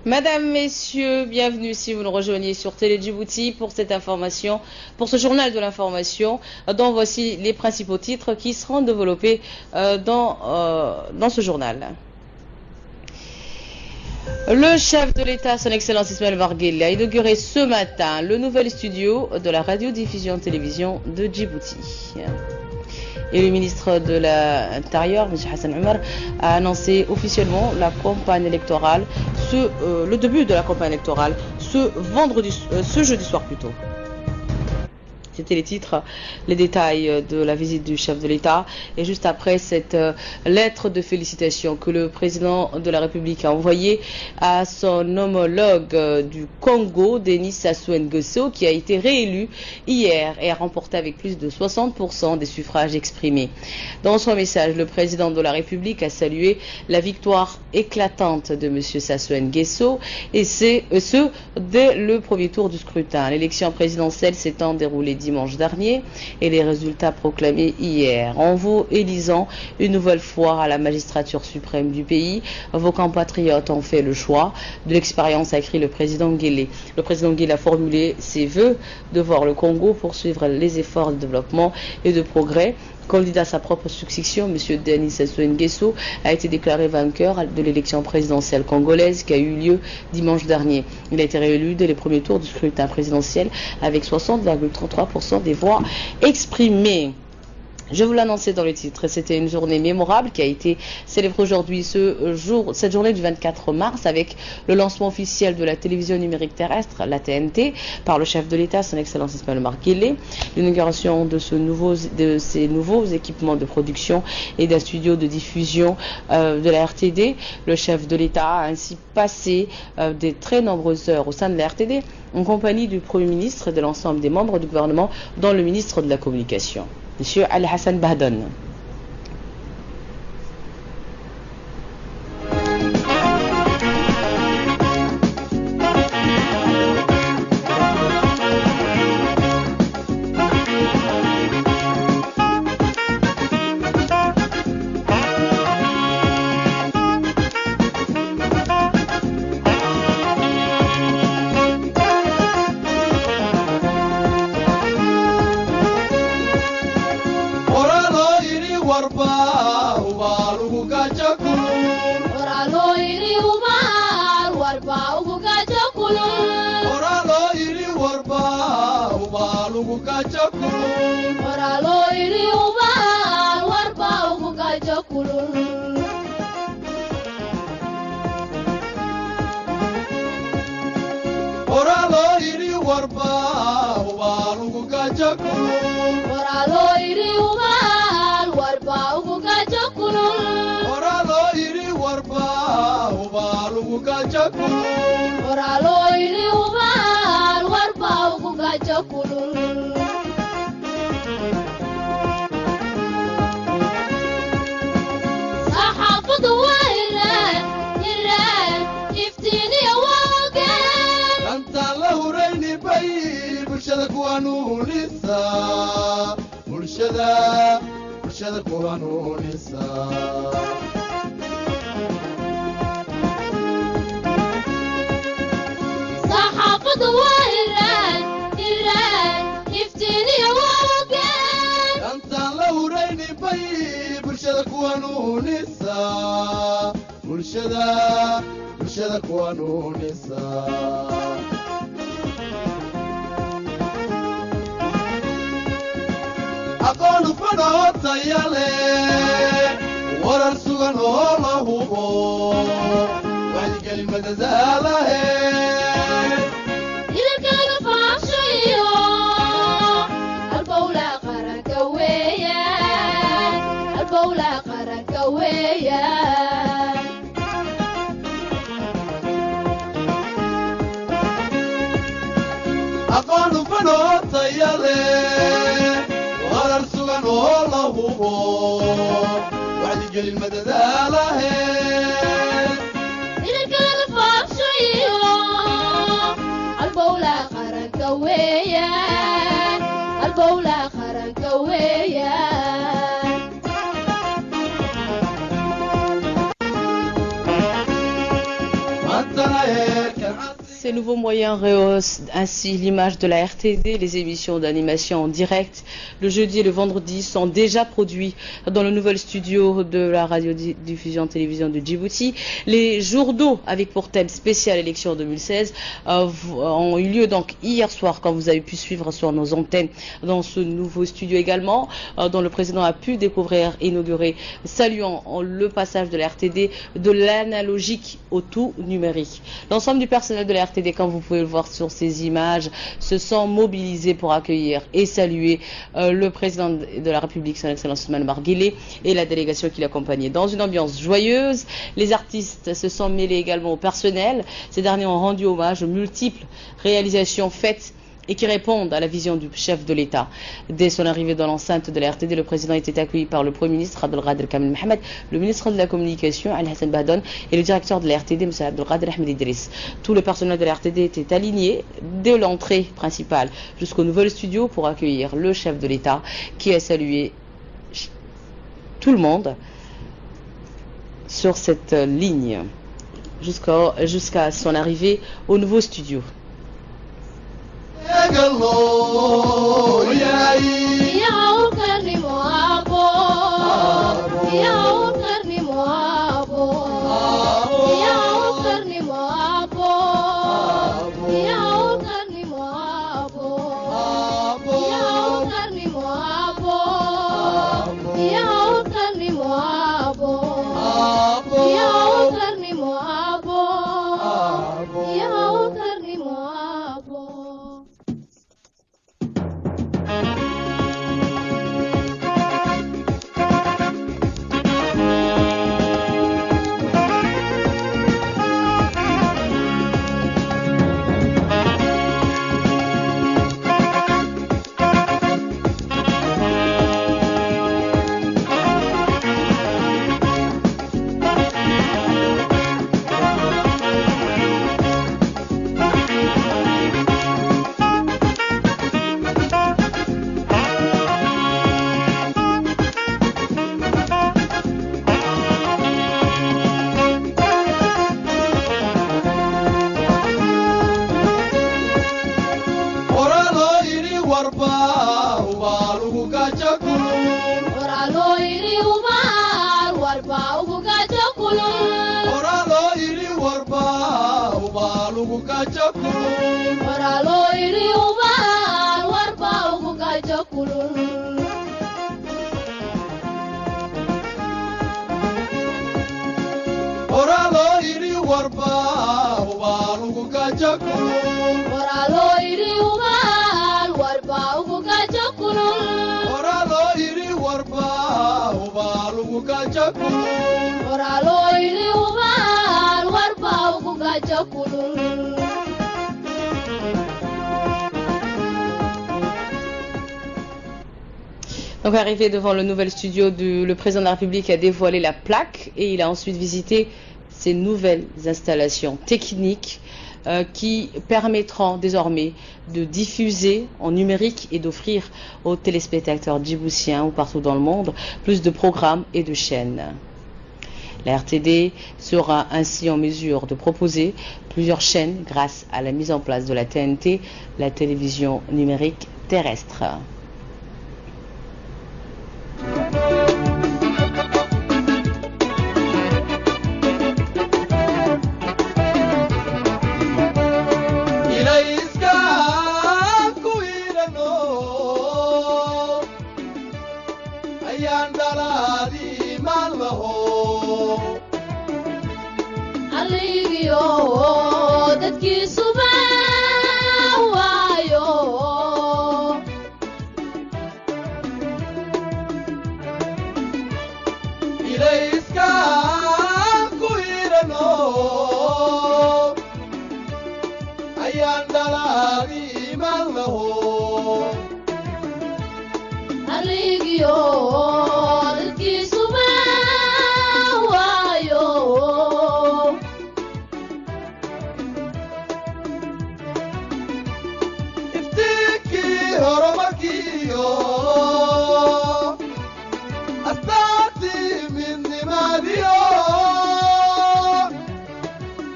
Madame, Messieurs, bienvenue si vous nous rejoignez sur Télé Djibouti pour cette information, pour ce journal de l'information, dont voici les principaux titres qui seront développés dans ce journal. Le chef de l'État, son Excellence Ismaël Omar Guelleh, a inauguré ce matin le nouvel studio de la radiodiffusion-télévision de Djibouti. Et le ministre de l'Intérieur, M. Hassan Omar, a annoncé officiellement la campagne électorale, le début de la campagne électorale ce jeudi soir plutôt. C'était les titres, les détails de la visite du chef de l'État. Et juste après cette lettre de félicitations que le président de la République a envoyée à son homologue du Congo, Denis Sassou Nguesso, qui a été réélu hier et a remporté avec plus de 60% des suffrages exprimés. Dans son message, le président de la République a salué la victoire éclatante de M. Sassou Nguesso, et ce dès le premier tour du scrutin. L'élection présidentielle s'étant déroulée dimanche dernier et les résultats proclamés hier. En vous élisant une nouvelle fois à la magistrature suprême du pays, vos compatriotes ont fait le choix de l'expérience, a écrit le président Guelleh. Le président Guelleh a formulé ses vœux de voir le Congo poursuivre les efforts de développement et de progrès. Candidat à sa propre succession, M. Denis Sassou Nguesso a été déclaré vainqueur de l'élection présidentielle congolaise qui a eu lieu dimanche dernier. Il a été réélu dès les premiers tours du scrutin présidentiel avec 60,33% des voix exprimées. Je vous l'annonçais dans le titre, c'était une journée mémorable qui a été célébrée aujourd'hui, cette journée du 24 mars, avec le lancement officiel de la télévision numérique terrestre, la TNT, par le chef de l'État, son Excellence Ismaël Omar Guelleh, l'inauguration de ces nouveaux équipements de production et d'un studio de diffusion de la RTD. Le chef de l'État a ainsi passé des très nombreuses heures au sein de la RTD, en compagnie du Premier ministre et de l'ensemble des membres du gouvernement, dont le ministre de la Communication, M. Ali Hassan Bahdan. Ces nouveaux moyens rehaussent ainsi l'image de la RTD. Les émissions d'animation en direct le jeudi et le vendredi sont déjà produits dans le nouvel studio de la radiodiffusion télévision de Djibouti. Les journaux avec pour thème spécial élection 2016 ont eu lieu donc hier soir, quand vous avez pu suivre sur nos antennes dans ce nouveau studio également, dont le président a pu découvrir, inaugurer, saluant le passage de la RTD de l'analogique au tout numérique. L'ensemble du personnel de la RTD, comme vous pouvez le voir sur ces images, se sont mobilisés pour accueillir et saluer le président de la République, son Excellence Ousmane Marguilé, et la délégation qui l'accompagnait. Dans une ambiance joyeuse, les artistes se sont mêlés également au personnel. Ces derniers ont rendu hommage aux multiples réalisations faites et qui répondent à la vision du chef de l'État. Dès son arrivée dans l'enceinte de la RTD, le président était accueilli par le Premier ministre Abdelkader Kamel Mohamed, le ministre de la Communication Ali Hassan Bahdon et le directeur de la RTD M. Abdelkader Ahmed Idriss. Tout le personnel de la RTD était aligné dès l'entrée principale jusqu'au nouvel studio pour accueillir le chef de l'État qui a salué tout le monde sur cette ligne jusqu'à son arrivée au nouveau studio. Donc arrivé devant le nouvel studio, le président de la République a dévoilé la plaque et il a ensuite visité ces nouvelles installations techniques qui permettront désormais de diffuser en numérique et d'offrir aux téléspectateurs djiboutiens ou partout dans le monde plus de programmes et de chaînes. La RTD sera ainsi en mesure de proposer plusieurs chaînes grâce à la mise en place de la TNT, la télévision numérique terrestre.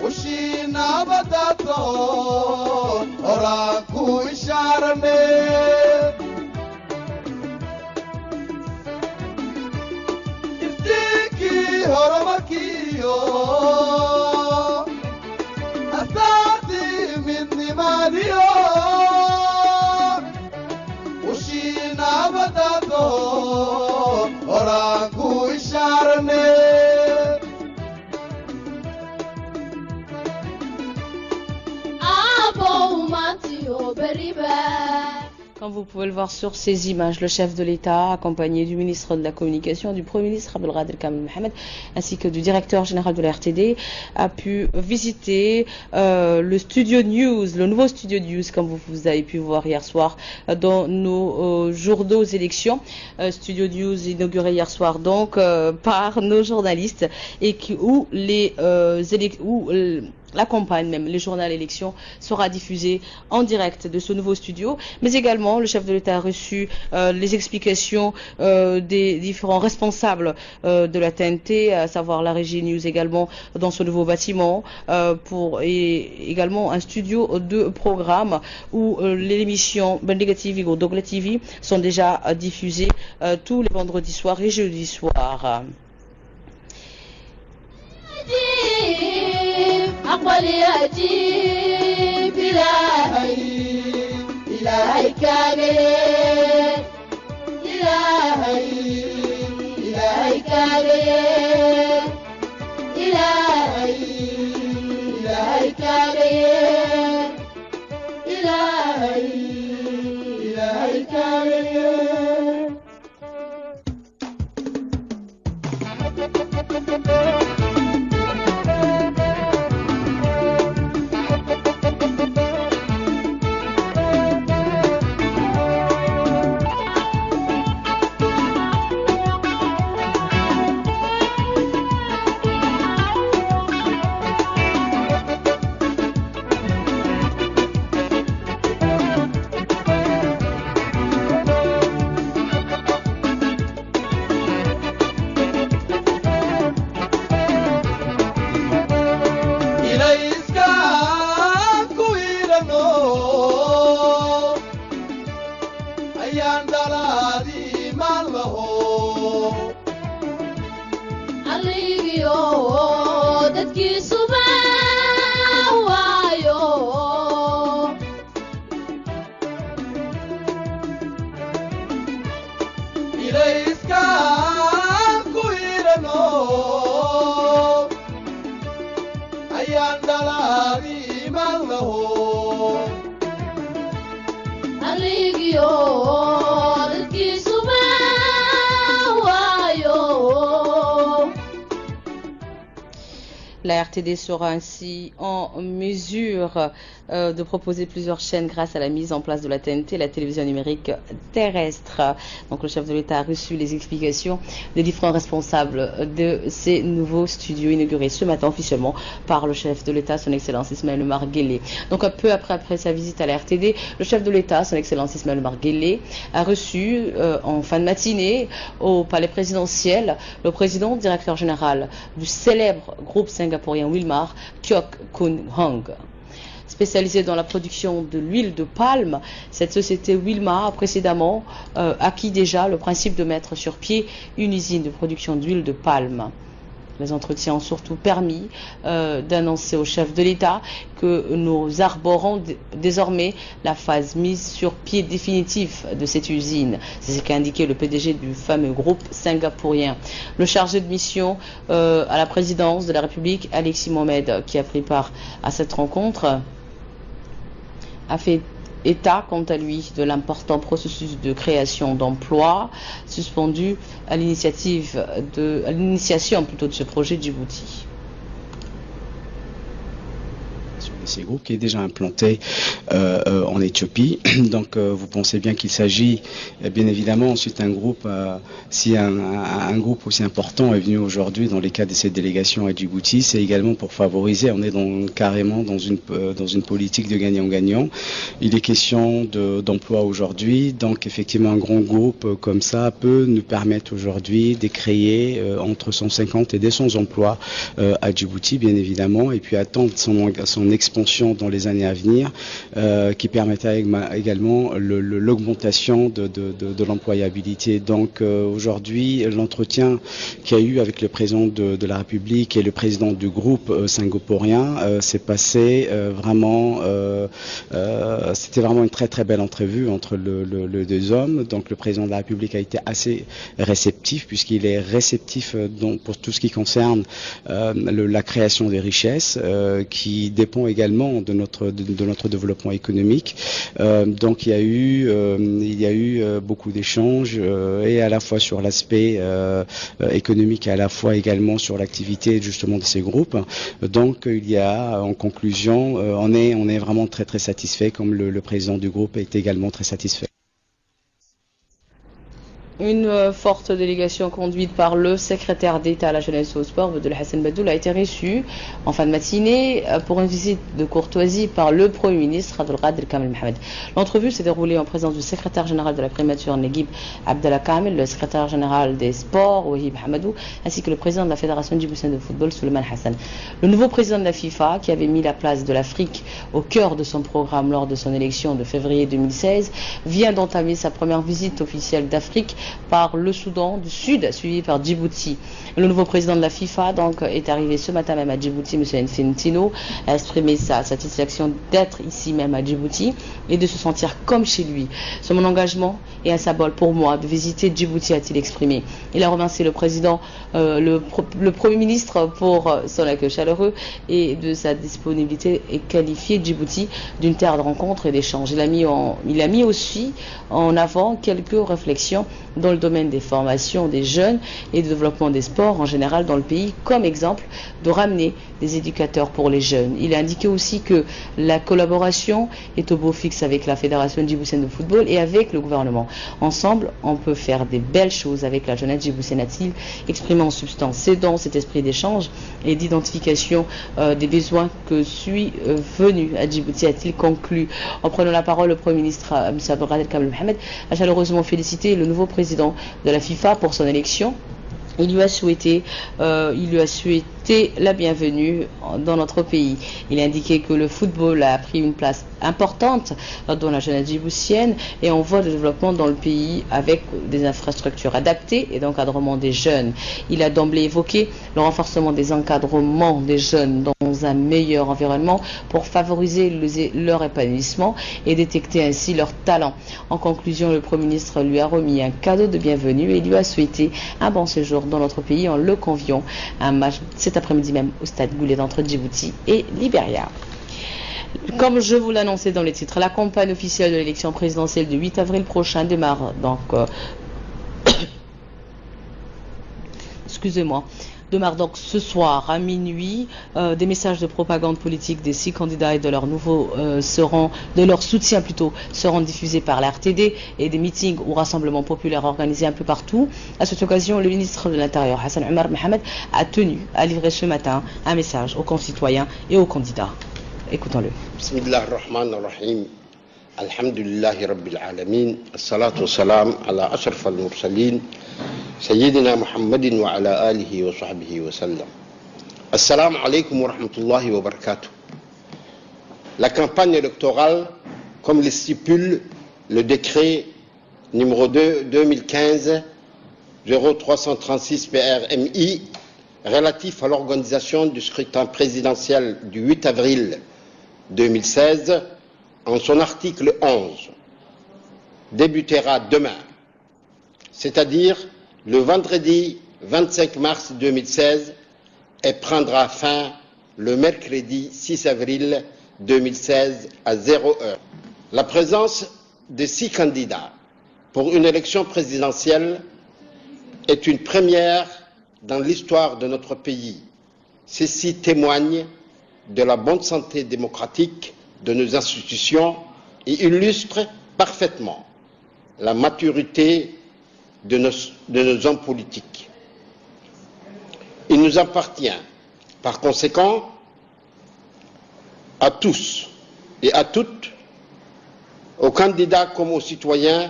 Ushina batato horumarkiyo astaantii midnimaadiyo ushiinabadaado horaan ku ishaarane. Comme vous pouvez le voir sur ces images, le chef de l'État, accompagné du ministre de la Communication, du Premier ministre Abdelghadr Kamel Mohamed, ainsi que du directeur général de la RTD, a pu visiter le Studio News, le nouveau Studio News, comme vous avez pu voir hier soir dans nos journaux élections. Studio News inauguré hier soir donc par nos journalistes et où la campagne, même les journaux élections, sera diffusée en direct de ce nouveau studio. Mais également, le chef de l'État a reçu les explications des différents responsables de la TNT, à savoir la régie News également dans ce nouveau bâtiment, et également un studio de programme où les émissions Bendiga TV ou Dogla TV sont déjà diffusées tous les vendredis soirs et jeudis soirs. أقبلي أجيب إلهي كاغي إلهي كاغي إلهي كاغي إلهي كاغي. La RTD sera ainsi en mesure de proposer plusieurs chaînes grâce à la mise en place de la TNT, la télévision numérique terrestre. Donc le chef de l'État a reçu les explications des différents responsables de ces nouveaux studios inaugurés ce matin officiellement par le chef de l'État, son Excellence Ismaël Omar Guelleh. Donc un peu après sa visite à la RTD, le chef de l'État, son Excellence Ismaël Omar Guelleh, a reçu en fin de matinée au palais présidentiel le président directeur général du célèbre groupe singapourien Wilmar, Kiok Kun Hong. Spécialisée dans la production de l'huile de palme, cette société Wilmar a précédemment acquis déjà le principe de mettre sur pied une usine de production d'huile de palme. Les entretiens ont surtout permis d'annoncer au chef de l'État que nous arborons désormais la phase mise sur pied définitive de cette usine. C'est ce qu'a indiqué le PDG du fameux groupe singapourien. Le chargé de mission à la présidence de la République, Alexis Mohamed, qui a pris part à cette rencontre, a fait état, quant à lui, de l'important processus de création d'emplois suspendu à l'initiation de ce projet Djibouti. Ces groupes qui est déjà implanté en Éthiopie. Donc vous pensez bien qu'il s'agit bien évidemment ensuite un groupe, si un groupe aussi important est venu aujourd'hui dans les cas de cette délégation à Djibouti, c'est également pour favoriser, on est carrément dans une politique de gagnant-gagnant. Il est question d'emploi aujourd'hui, donc effectivement un grand groupe comme ça peut nous permettre aujourd'hui de créer entre 150 et 200 emplois à Djibouti bien évidemment, et puis attendre son expansion d'ascension dans les années à venir, qui permettra également l'augmentation de l'employabilité. Donc aujourd'hui, l'entretien qu'il y a eu avec le président de la République et le président du groupe singapourien s'est passé c'était vraiment une très très belle entrevue entre les deux hommes. Donc le président de la République a été assez réceptif, puisqu'il est réceptif pour tout ce qui concerne la création des richesses, qui dépend également de notre développement économique. Donc il y a eu beaucoup d'échanges, et à la fois sur l'aspect économique et à la fois également sur l'activité justement de ces groupes. Donc il y a, en conclusion, on est vraiment très très satisfait, comme le président du groupe est également très satisfait. Une forte délégation conduite par le secrétaire d'État à la jeunesse et au sport, Abdel Hassan Badoul, a été reçue en fin de matinée pour une visite de courtoisie par le Premier ministre Abdelkader Kamel Mohamed. L'entrevue s'est déroulée en présence du secrétaire général de la primature Neguib Abdallah Kamel, le secrétaire général des sports Wahib Hamadou, ainsi que le président de la Fédération djiboutienne de football Souleymane Hassan. Le nouveau président de la FIFA, qui avait mis la place de l'Afrique au cœur de son programme lors de son élection de février 2016, vient d'entamer sa première visite officielle d'Afrique par le Soudan du Sud, suivi par Djibouti. Le nouveau président de la FIFA donc est arrivé ce matin même à Djibouti, M. Infantino, a exprimé sa satisfaction d'être ici même à Djibouti et de se sentir comme chez lui. C'est mon engagement et un symbole pour moi de visiter Djibouti, a-t-il exprimé. Il a remercié le président, le Premier ministre pour son accueil chaleureux et de sa disponibilité, et qualifié Djibouti d'une terre de rencontre et d'échange. Il a mis aussi en avant quelques réflexions dans le domaine des formations des jeunes et du développement des sports en général dans le pays, comme exemple de ramener des éducateurs pour les jeunes. Il a indiqué aussi que la collaboration est au beau fixe avec la Fédération djiboutienne de football et avec le gouvernement. Ensemble, on peut faire des belles choses avec la jeunesse djiboutienne, a-t-il exprimé en substance. C'est dans cet esprit d'échange et d'identification des besoins que suis venu à Djibouti, a-t-il conclu. En prenant la parole, le Premier ministre M. Abdelkader Kamel Mohamed a chaleureusement félicité le nouveau président de la FIFA pour son élection. Il lui a souhaité la bienvenue dans notre pays. Il a indiqué que le football a pris une place importante dans la jeunesse djiboutienne et on voit le développement dans le pays avec des infrastructures adaptées et d'encadrement des jeunes. Il a d'emblée évoqué le renforcement des encadrements des jeunes dans un meilleur environnement pour favoriser leur épanouissement et détecter ainsi leurs talents. En conclusion, le Premier ministre lui a remis un cadeau de bienvenue et lui a souhaité un bon séjour dans notre pays en le conviant à un match cet après-midi même au stade Goulet entre Djibouti et Libéria. Comme je vous l'annonçais dans les titres, la campagne officielle de l'élection présidentielle du 8 avril prochain démarre donc démarre donc ce soir à minuit. Des messages de propagande politique des 6 candidats et de leur soutien seront diffusés par la RTD, et des meetings ou rassemblements populaires organisés un peu partout. À cette occasion, le ministre de l'Intérieur, Hassan Omar Mohamed, a tenu à livrer ce matin un message aux concitoyens et aux candidats. Écoutons-le. Bismillah ar-Rahman ar-Rahim. Alhamdulillahi Rabbil Alamin. As-salatu was-salam ala ashraf al-mursalin. Sayyidina Muhammadin wa ala alihi wa sahbihi wa sallam. Assalamu alaikum wa rahmatullahi wa barakatuh. La campagne électorale, comme le stipule le décret numéro 2 2015 0336 PRMI relatif à l'organisation du scrutin présidentiel du 8 avril 2016, en son article 11, débutera demain, c'est-à-dire le vendredi 25 mars 2016, et prendra fin le mercredi 6 avril 2016 à 0 heure. La présence de 6 candidats pour une élection présidentielle est une première dans l'histoire de notre pays. Ceci témoigne de la bonne santé démocratique de nos institutions et illustre parfaitement la maturité de nos hommes politiques. Il nous appartient, par conséquent, à tous et à toutes, aux candidats comme aux citoyens,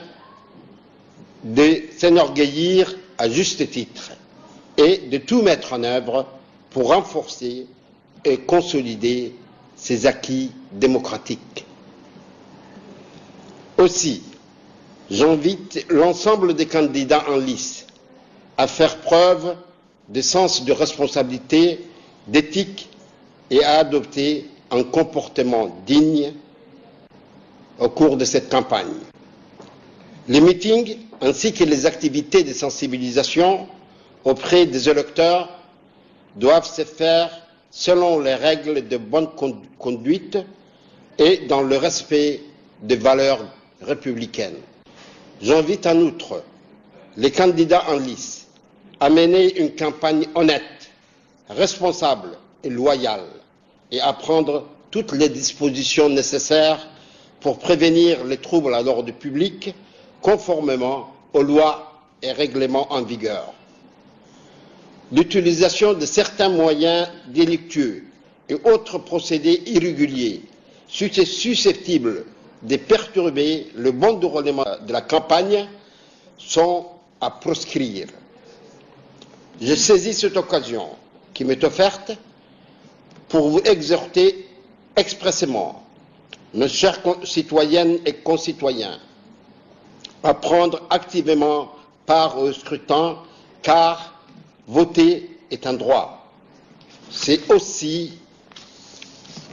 de s'enorgueillir à juste titre et de tout mettre en œuvre pour renforcer et consolider ses acquis démocratiques. Aussi, j'invite l'ensemble des candidats en lice à faire preuve de sens de responsabilité, d'éthique et à adopter un comportement digne au cours de cette campagne. Les meetings ainsi que les activités de sensibilisation auprès des électeurs doivent se faire selon les règles de bonne conduite et dans le respect des valeurs républicaines. J'invite en outre les candidats en lice à mener une campagne honnête, responsable et loyale et à prendre toutes les dispositions nécessaires pour prévenir les troubles à l'ordre public conformément aux lois et règlements en vigueur. L'utilisation de certains moyens délictueux et autres procédés irréguliers susceptibles de perturber le bon déroulement de la campagne sont à proscrire. Je saisis cette occasion qui m'est offerte pour vous exhorter expressément, mes chers citoyennes et concitoyens, à prendre activement part au scrutin, car voter est un droit. C'est aussi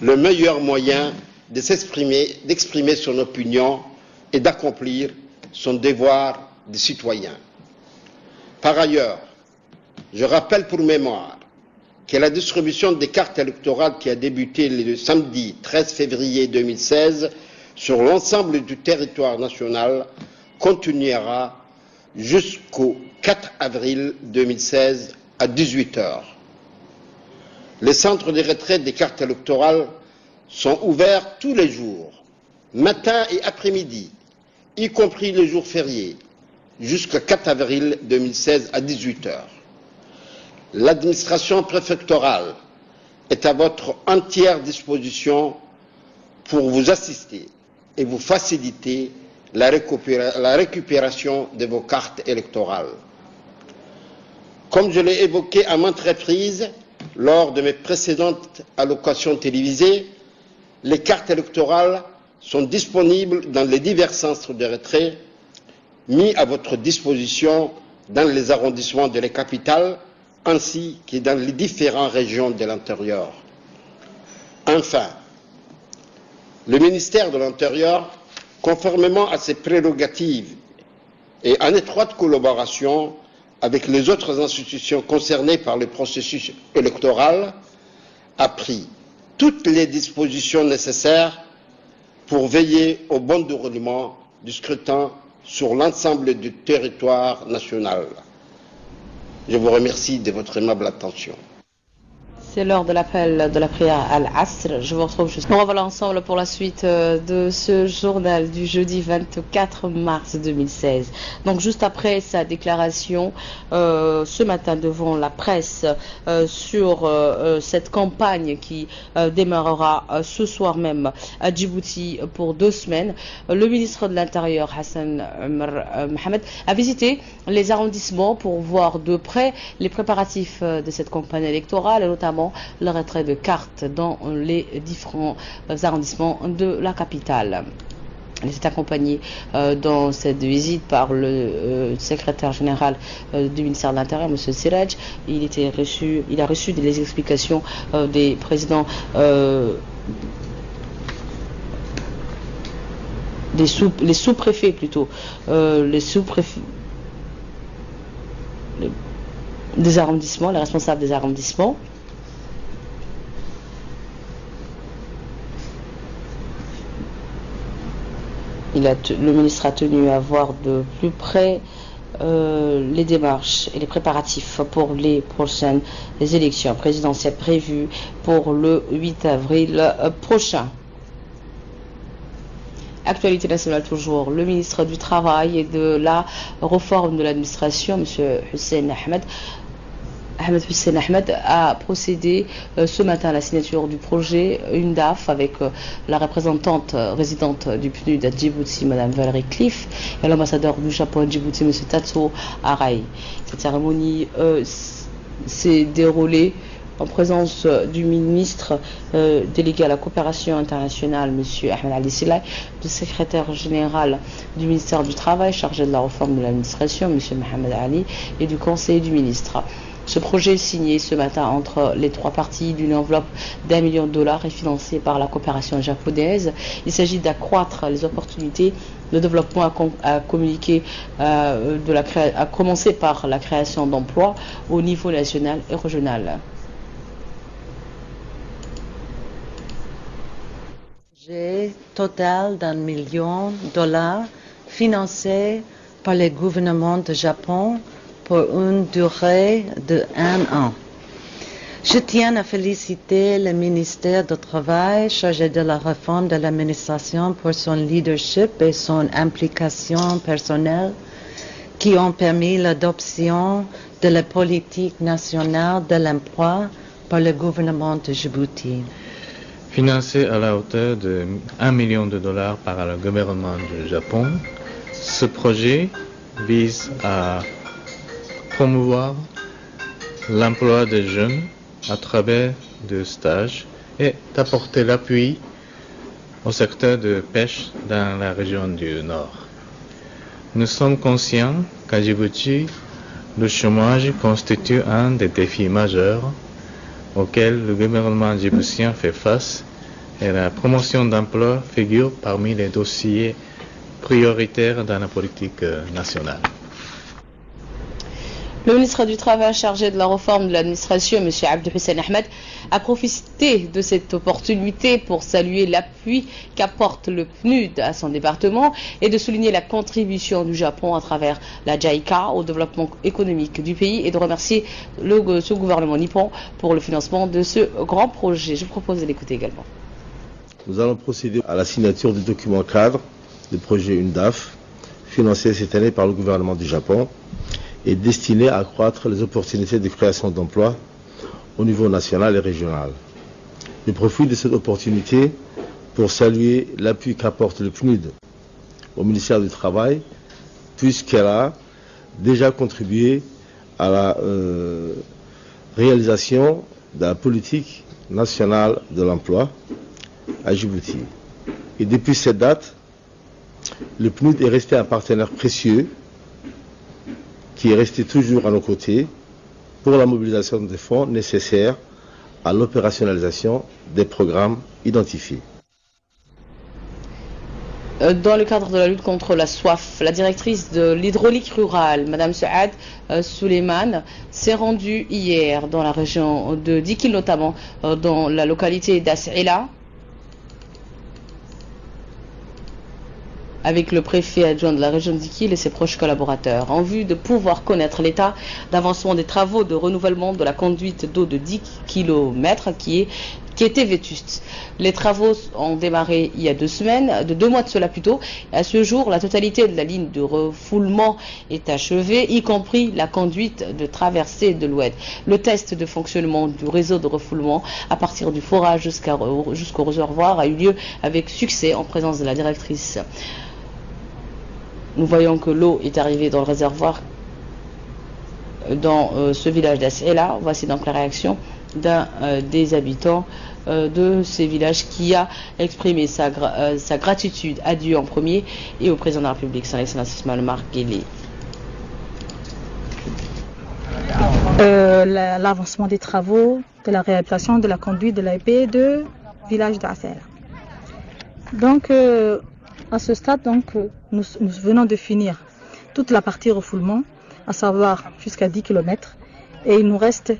le meilleur moyen de d'exprimer son opinion et d'accomplir son devoir de citoyen. Par ailleurs, je rappelle pour mémoire que la distribution des cartes électorales qui a débuté le samedi 13 février 2016 sur l'ensemble du territoire national continuera jusqu'au 4 avril 2016 à 18 h. Les centres de retraite des cartes électorales sont ouverts tous les jours, matin et après-midi, y compris les jours fériés, jusqu'au 4 avril 2016 à 18 h. L'administration préfectorale est à votre entière disposition pour vous assister et vous faciliter la récupération de vos cartes électorales. Comme je l'ai évoqué à maintes reprises lors de mes précédentes allocations télévisées, les cartes électorales sont disponibles dans les divers centres de retrait mis à votre disposition dans les arrondissements de la capitale ainsi que dans les différentes régions de l'intérieur. Enfin, le ministère de l'Intérieur, conformément à ses prérogatives et en étroite collaboration avec les autres institutions concernées par le processus électoral, a pris toutes les dispositions nécessaires pour veiller au bon déroulement du scrutin sur l'ensemble du territoire national. Je vous remercie de votre aimable attention. C'est l'heure de l'appel de la prière Al-Asr. Je vous retrouve juste. On revoilà ensemble pour la suite de ce journal du jeudi 24 mars 2016. Donc juste après sa déclaration ce matin devant la presse sur cette campagne qui démarrera ce soir même à Djibouti pour 2 semaines, le ministre de l'Intérieur Hassan Omar Mohamed a visité les arrondissements pour voir de près les préparatifs de cette campagne électorale et notamment le retrait de cartes dans les différents arrondissements de la capitale. Il s'est accompagné dans cette visite par le secrétaire général du ministère de l'Intérieur, M. Siraj. Il a reçu des explications des présidents les sous-préfets plutôt, les sous-préfets des arrondissements, les responsables des arrondissements. Le ministre a tenu à voir de plus près les démarches et les préparatifs pour les prochaines élections présidentielles prévues pour le 8 avril prochain. Actualité nationale toujours, le ministre du Travail et de la Réforme de l'administration, M. Hussein Ahmed a procédé ce matin à la signature du projet UNDAF avec la représentante résidente du PNUD à Djibouti, Mme Valérie Cliff, et l'ambassadeur du Japon à Djibouti, M. Tatsuo Arai. Cette cérémonie s'est déroulée en présence du ministre délégué à la coopération internationale, M. Ahmed Ali Silay, du secrétaire général du ministère du Travail chargé de la réforme de l'administration, M. Mohamed Ali, et du conseiller du ministre. Ce projet signé ce matin entre les trois parties d'une enveloppe d'1 million de dollars est financé par la coopération japonaise. Il s'agit d'accroître les opportunités de développement à commencer par la création d'emplois au niveau national et régional. Projet total d'1 million de dollars financé par le gouvernement de Japon pour une durée de 1 an. Je tiens à féliciter le ministère du Travail chargé de la réforme de l'administration pour son leadership et son implication personnelle qui ont permis l'adoption de la politique nationale de l'emploi par le gouvernement de Djibouti. Financé à la hauteur de 1 million de dollars par le gouvernement du Japon, ce projet vise à promouvoir l'emploi des jeunes à travers des stages et d'apporter l'appui au secteur de pêche dans la région du Nord. Nous sommes conscients qu'à Djibouti, le chômage constitue un des défis majeurs auxquels le gouvernement djiboutien fait face et la promotion d'emploi figure parmi les dossiers prioritaires dans la politique nationale. Le ministre du Travail chargé de la réforme de l'administration, M. Abdou Hussein Ahmed, a profité de cette opportunité pour saluer l'appui qu'apporte le PNUD à son département et de souligner la contribution du Japon à travers la JICA au développement économique du pays et de remercier ce gouvernement nippon pour le financement de ce grand projet. Je vous propose de l'écouter également. Nous allons procéder à la signature du document cadre du projet UNDAF, financé cette année par le gouvernement du Japon, est destiné à accroître les opportunités de création d'emplois au niveau national et régional. Je profite de cette opportunité pour saluer l'appui qu'apporte le PNUD au ministère du Travail, puisqu'elle a déjà contribué à la réalisation de la politique nationale de l'emploi à Djibouti. Et depuis cette date, le PNUD est resté un partenaire précieux qui est resté toujours à nos côtés pour la mobilisation des fonds nécessaires à l'opérationnalisation des programmes identifiés. Dans le cadre de la lutte contre la soif, la directrice de l'hydraulique rurale, Mme Saad Suleiman, s'est rendue hier dans la région de Dikil, notamment dans la localité d'As'ila, avec le préfet adjoint de la région de Dikil et ses proches collaborateurs, en vue de pouvoir connaître l'état d'avancement des travaux de renouvellement de la conduite d'eau de 10 km qui était vétuste. Les travaux ont démarré il y a 2 semaines, de 2 mois de cela plutôt. À ce jour, la totalité de la ligne de refoulement est achevée, y compris la conduite de traversée de l'Oued. Le test de fonctionnement du réseau de refoulement à partir du forage jusqu'au réservoir a eu lieu avec succès en présence de la directrice. Nous voyons que l'eau est arrivée dans le réservoir dans ce village d'As'ila. Voici donc la réaction d'un des habitants de ces villages qui a exprimé sa gratitude à Dieu en premier et au président de la République, son Excellence Ismaël Omar Guelleh. L'avancement des travaux de la réhabilitation de la conduite de l'AEP de village d'As'ila. Donc, à ce stade, nous venons de finir toute la partie refoulement, à savoir jusqu'à 10 km, et il nous reste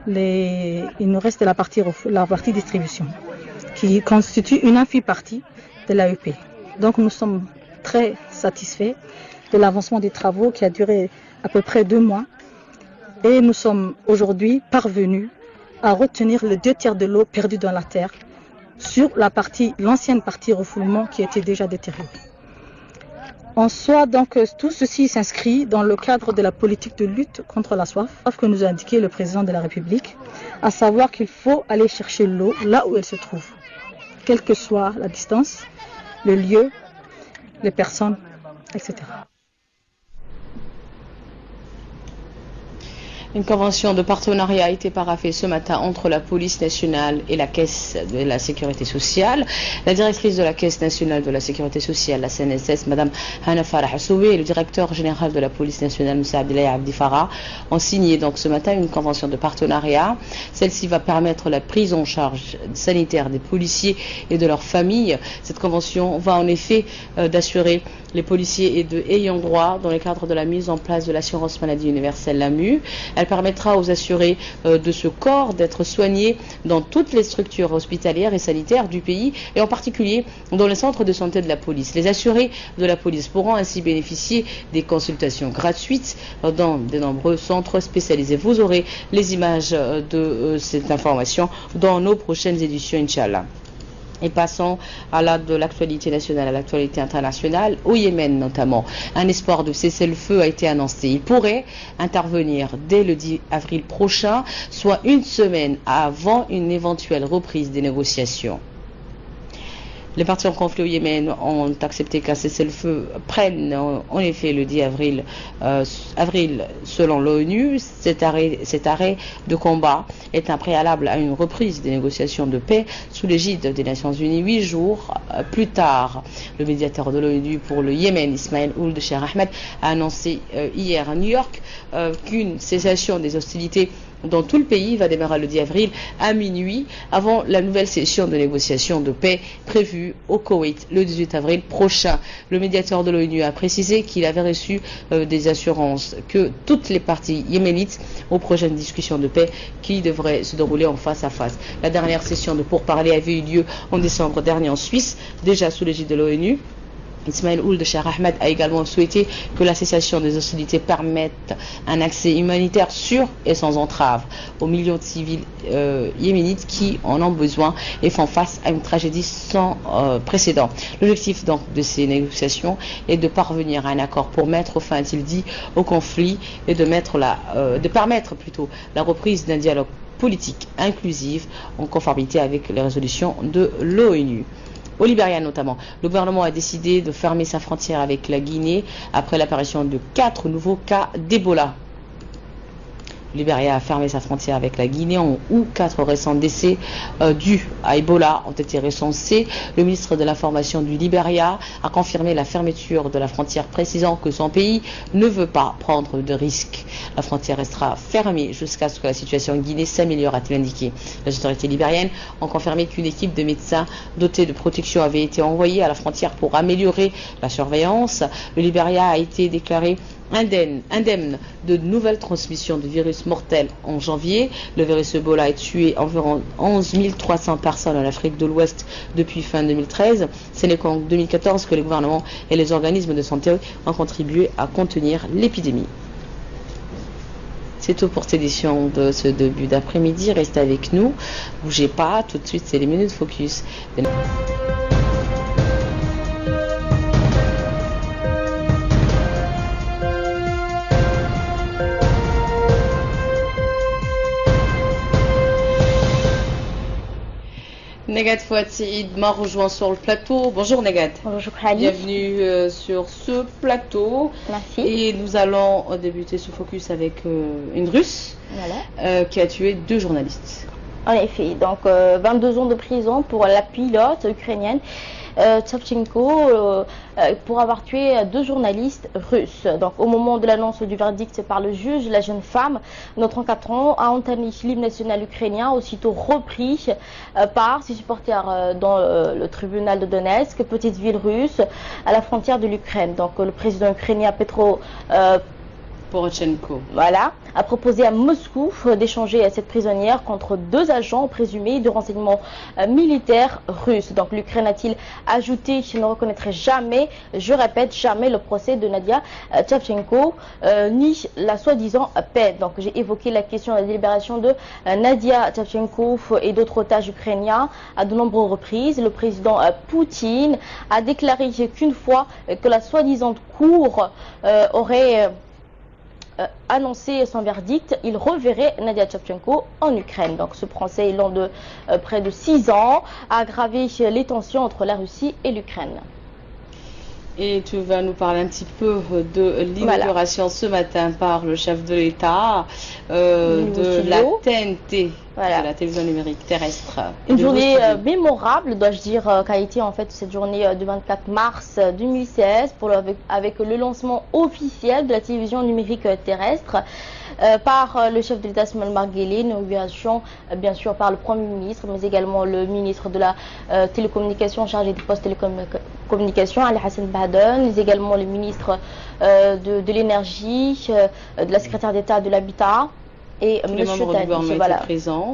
la partie distribution, qui constitue une infime partie de l'AEP. Donc nous sommes très satisfaits de l'avancement des travaux qui a duré à peu près 2 mois, et nous sommes aujourd'hui parvenus à retenir les 2/3 de l'eau perdue dans la terre sur l'ancienne partie refoulement qui était déjà détériorée. En soi, donc, tout ceci s'inscrit dans le cadre de la politique de lutte contre la soif que nous a indiqué le président de la République, à savoir qu'il faut aller chercher l'eau là où elle se trouve, quelle que soit la distance, le lieu, les personnes, etc. Une convention de partenariat a été paraphée ce matin entre la police nationale et la caisse de la sécurité sociale. La directrice de la caisse nationale de la sécurité sociale, la CNSS, Madame Hana Farah Soubé, et le directeur général de la police nationale, Moussa Abdellah Abdi Farah, ont signé donc ce matin une convention de partenariat. Celle-ci va permettre la prise en charge sanitaire des policiers et de leurs familles. Cette convention va en effet d'assurer les policiers et de ayants droit dans le cadre de la mise en place de l'assurance maladie universelle, l'AMU. Elle permettra aux assurés de ce corps d'être soignés dans toutes les structures hospitalières et sanitaires du pays et en particulier dans les centres de santé de la police. Les assurés de la police pourront ainsi bénéficier des consultations gratuites dans de nombreux centres spécialisés. Vous aurez les images de cette information dans nos prochaines éditions, Inch'Allah. Et passons de l'actualité nationale à l'actualité internationale. Au Yémen notamment, un espoir de cessez-le-feu a été annoncé. Il pourrait intervenir dès le 10 avril prochain, soit une semaine avant une éventuelle reprise des négociations. Les partis en conflit au Yémen ont accepté qu'un cessez-le-feu prenne en effet le 10 avril, selon l'ONU. Cet arrêt de combat est un préalable à une reprise des négociations de paix sous l'égide des Nations Unies 8 jours plus tard. Le médiateur de l'ONU pour le Yémen, Ismaël Ould Cheikh Ahmed, a annoncé hier à New York qu'une cessation des hostilités dans tout le pays va démarrer le 10 avril à minuit avant la nouvelle session de négociation de paix prévue au Koweït le 18 avril prochain. Le médiateur de l'ONU a précisé qu'il avait reçu des assurances que toutes les parties yéménites aux prochaines discussions de paix qui devraient se dérouler en face à face. La dernière session de pourparlers avait eu lieu en décembre dernier en Suisse, déjà sous l'égide de l'ONU. Ismaël Ould Cheikh Ahmed a également souhaité que la cessation des hostilités permette un accès humanitaire sûr et sans entrave aux millions de civils yéménites qui en ont besoin et font face à une tragédie sans précédent. L'objectif donc de ces négociations est de parvenir à un accord pour mettre fin, a-t-il dit, au conflit et de permettre plutôt la reprise d'un dialogue politique inclusif en conformité avec les résolutions de l'ONU. Au Libéria notamment, le gouvernement a décidé de fermer sa frontière avec la Guinée après l'apparition de 4 nouveaux cas d'Ebola. Le Libéria a fermé sa frontière avec la Guinée où 4 récents décès dus à Ebola ont été recensés. Le ministre de l'Information du Libéria a confirmé la fermeture de la frontière, précisant que son pays ne veut pas prendre de risques. La frontière restera fermée jusqu'à ce que la situation en Guinée s'améliore, a-t-il indiqué. Les autorités libériennes ont confirmé qu'une équipe de médecins dotés de protection avait été envoyée à la frontière pour améliorer la surveillance. Le Libéria a été déclaré indemne de nouvelles transmissions de virus mortels en janvier. Le virus Ebola a tué environ 11 300 personnes en Afrique de l'Ouest depuis fin 2013. Ce n'est qu'en 2014 que les gouvernements et les organismes de santé ont contribué à contenir l'épidémie. C'est tout pour cette édition de ce début d'après-midi. Restez avec nous, bougez pas, tout de suite c'est les minutes focus. Negat Fouad m'a rejoint sur le plateau. Bonjour Negat. Bonjour Khalid. Bienvenue sur ce plateau. Merci. Et nous allons débuter ce focus avec une Russe qui a tué 2 journalistes. En effet, donc 22 ans de prison pour la pilote ukrainienne Savchenko pour avoir tué 2 journalistes russes. Donc au moment de l'annonce du verdict par le juge, la jeune femme de 34 ans a entamé l'hymne national ukrainien, aussitôt repris par ses supporters dans le tribunal de Donetsk, petite ville russe à la frontière de l'Ukraine. Donc le président ukrainien Petro Poroshenko, a proposé à Moscou d'échanger cette prisonnière contre 2 agents présumés de renseignement militaire russes. Donc l'Ukraine, a-t-il ajouté, ne reconnaîtrait jamais, je répète, jamais le procès de Nadia Savchenko ni la soi-disant paix. Donc j'ai évoqué la question de la libération de Nadia Savchenko et d'autres otages ukrainiens à de nombreuses reprises. Le président Poutine a déclaré qu'une fois que la soi-disant cour aurait annoncé son verdict, il reverrait Nadia Savchenko en Ukraine. Donc ce procès, long de près de 6 ans, a aggravé les tensions entre la Russie et l'Ukraine. Et tu vas nous parler un petit peu de l'inauguration ce matin par le chef de l'État de la TNT, de la télévision numérique terrestre. Une journée mémorable, dois-je dire, qu'a été en fait cette journée du 24 mars 2016 avec le lancement officiel de la télévision numérique terrestre. Par le chef de l'État Ismaël Marguelé, inauguration bien sûr par le Premier ministre, mais également le ministre de la télécommunication chargé des postes télécommunications, Ali Hassan Bahadon, mais également le ministre de l'énergie, de la secrétaire d'État de l'Habitat et M. Tani. Voilà. Présent.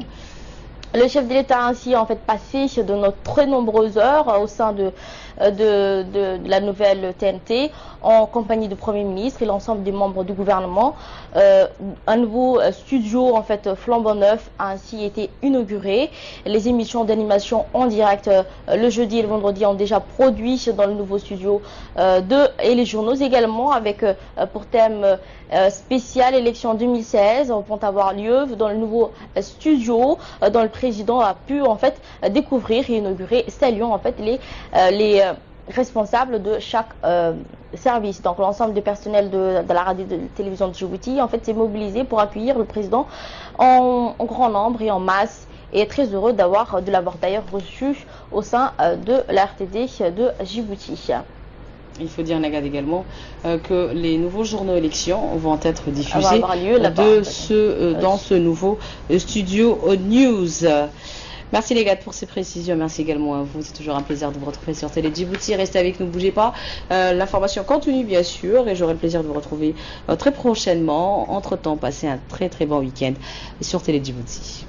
Le chef de l'État a ainsi en fait passé de très nombreuses heures au sein de la nouvelle TNT en compagnie du Premier ministre et l'ensemble des membres du gouvernement. Un nouveau studio en fait flambant neuf a ainsi été inauguré. Les émissions d'animation en direct le jeudi et le vendredi ont déjà produit dans le nouveau studio et les journaux également avec pour thème spécial élection 2016 vont avoir lieu dans le nouveau studio dont le président a pu en fait découvrir et inaugurer, saluant en fait les responsables de chaque service. Donc l'ensemble du personnel de la radio de télévision de Djibouti en fait s'est mobilisé pour accueillir le président en grand nombre et en masse et est très heureux de l'avoir d'ailleurs reçu au sein de la RTD de Djibouti. Il faut dire, Nagad, également que les nouveaux journaux élections vont être diffusés dans ce nouveau studio News. Merci les gars pour ces précisions, merci également à vous, c'est toujours un plaisir de vous retrouver sur Télé Djibouti, restez avec nous, bougez pas, l'information continue bien sûr et j'aurai le plaisir de vous retrouver très prochainement. Entre temps, passez un très très bon week-end sur Télé Djibouti.